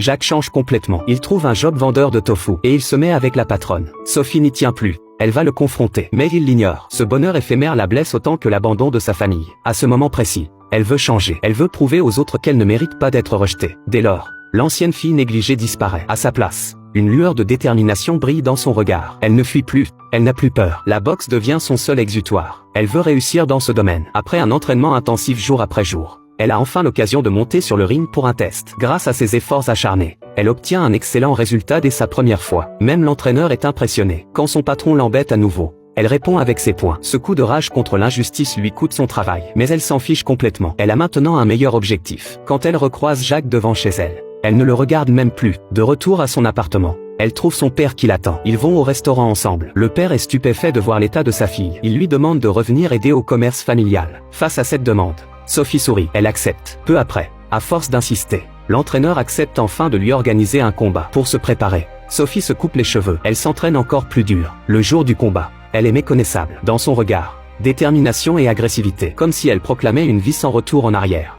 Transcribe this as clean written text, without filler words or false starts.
Jacques change complètement. Il trouve un job vendeur de tofu et il se met avec la patronne. Sophie n'y tient plus. Elle va le confronter, mais il l'ignore. Ce bonheur éphémère la blesse autant que l'abandon de sa famille. À ce moment précis, elle veut changer. Elle veut prouver aux autres qu'elle ne mérite pas d'être rejetée. Dès lors, l'ancienne fille négligée disparaît. À sa place, une lueur de détermination brille dans son regard. Elle ne fuit plus. Elle n'a plus peur. La boxe devient son seul exutoire. Elle veut réussir dans ce domaine. Après un entraînement intensif jour après jour, elle a enfin l'occasion de monter sur le ring pour un test. Grâce à ses efforts acharnés, elle obtient un excellent résultat dès sa première fois. Même l'entraîneur est impressionné. Quand son patron l'embête à nouveau, elle répond avec ses poings. Ce coup de rage contre l'injustice lui coûte son travail. Mais elle s'en fiche complètement. Elle a maintenant un meilleur objectif. Quand elle recroise Jacques devant chez elle, elle ne le regarde même plus. De retour à son appartement, elle trouve son père qui l'attend. Ils vont au restaurant ensemble. Le père est stupéfait de voir l'état de sa fille. Il lui demande de revenir aider au commerce familial. Face à cette demande, Sophie sourit. Elle accepte. Peu après, à force d'insister, l'entraîneur accepte enfin de lui organiser un combat. Pour se préparer, Sophie se coupe les cheveux. Elle s'entraîne encore plus dur. Le jour du combat, elle est méconnaissable. Dans son regard, détermination et agressivité, comme si elle proclamait une vie sans retour en arrière.